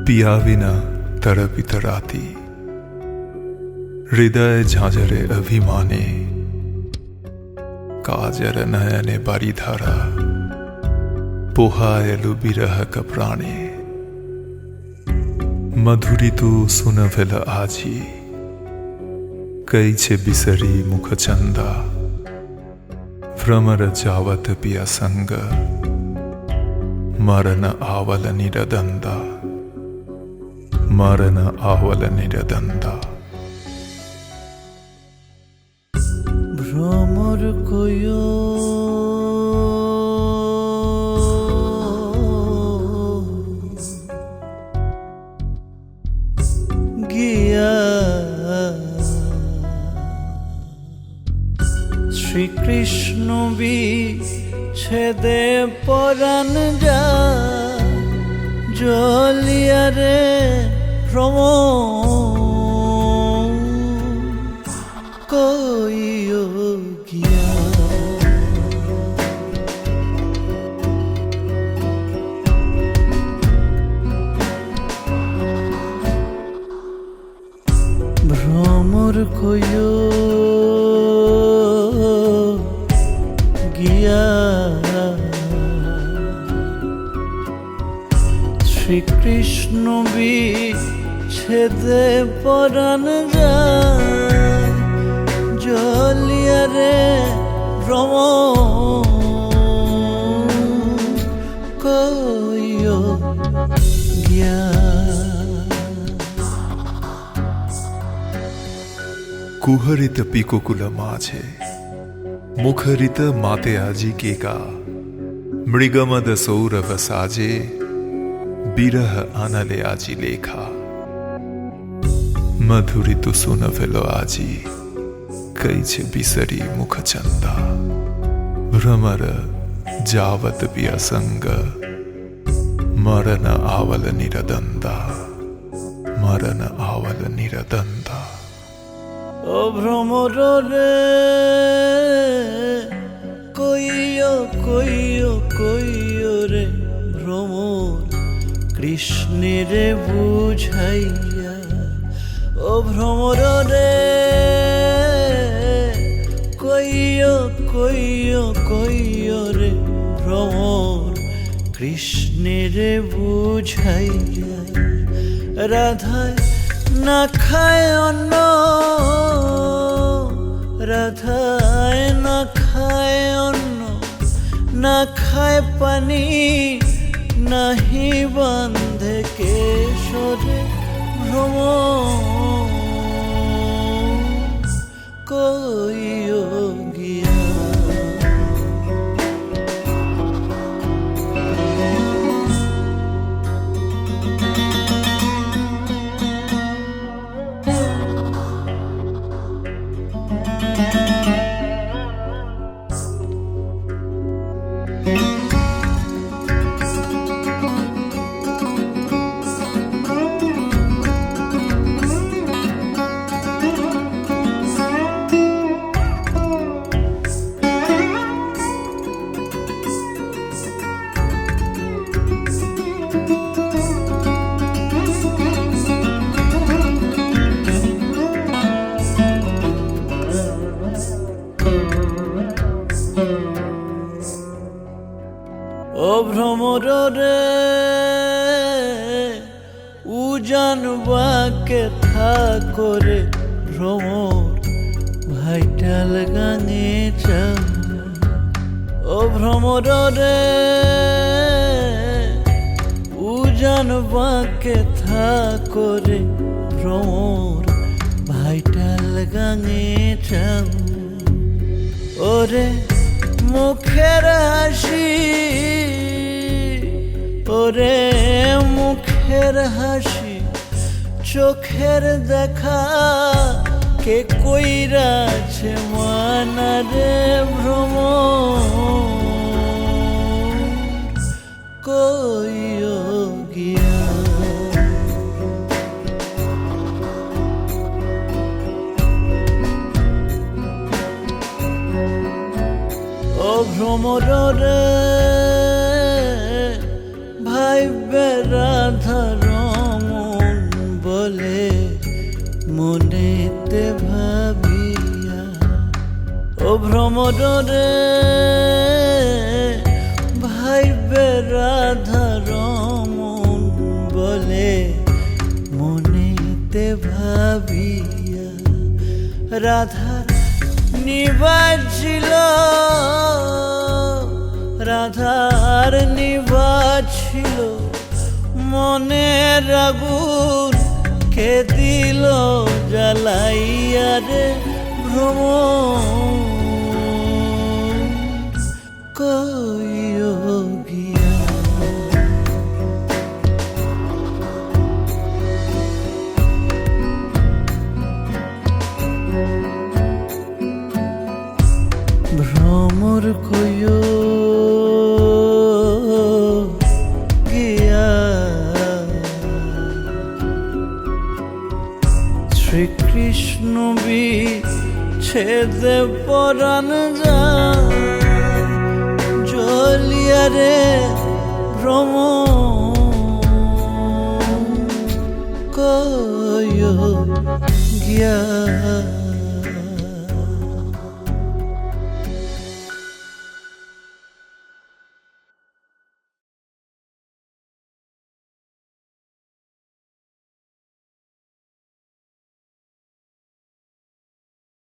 पिया विना तड़पित राती हृदय झांझरे अभिमाने काजर नयने बारिधारा पोहायलु बिरह प्राणे मधुरी तू सुनवेल आजी कई छे बिसरी मुख चंदा भ्रमर जावत पिया संग मरण आवल निरदंदा मरण आवल निरदंदा भ्रमर कोयो गिया श्री कृष्ण भी छेदे परान जा जलिया रे भ्रमर कोयो गिया भ्रमर कोयो गिया श्री कृष्ण भी छेदे परान जा जलिया रे भ्रमर कोयो गिया कुहरित पिकोकुल माझे मुखरित माते आजी केका मृगमद सौरभ साजे बिरह आनले आजी लेखा मधुरी तू सुनवेलो आजी कई छे बिसरी मुख चंदा भ्रमर जावत पिया संग मरण आवल निरदंदा मरण आवल निरदंदा ओ भ्रमर रे कोइयो कोइयो कोइयो रे भ्रमर कृष्ण रे बुझाइया ओ भ्रमर रे कोइयो कोइयो कोइयो रे भ्रमर कृष्ण रे बुझाइया राधा ना खाए अन्न राधाय ना खाए अन्न ना खाए पानी नहीं बांधे केशरे भ्रमर कोयो गिया ओ भ्रमर रे उजानवा के था करे भ्रमर भाईटाल गाने चल ओ भ्रमर रे उजानवा के था करे भ्रमर भाईटाल गाने चल ओरे मुखेर हासि ओरे मुखेर हासि चोखेर देखा के कइरा छे माना रे भ्रमर कोइयो गिया भ्रमर रे भाई राधा रंग মনেতে ভাবিয়া ও ভ্রমরে ভাইবে রাধা রমন বলে মনেতে ভাবিয়া রাধার নিবাছিল রাধার নিবাছিল মনের আগুন কে দিল জ্বালাইয়া রে ভ্রমণ কইও গিয়া ভ্রমর কইও গিয়া শ্রীকৃষ্ণ বিচ্ছেদে পরাণ যায় জ্বলিয়া রে ভ্রমণ কইও গিয়া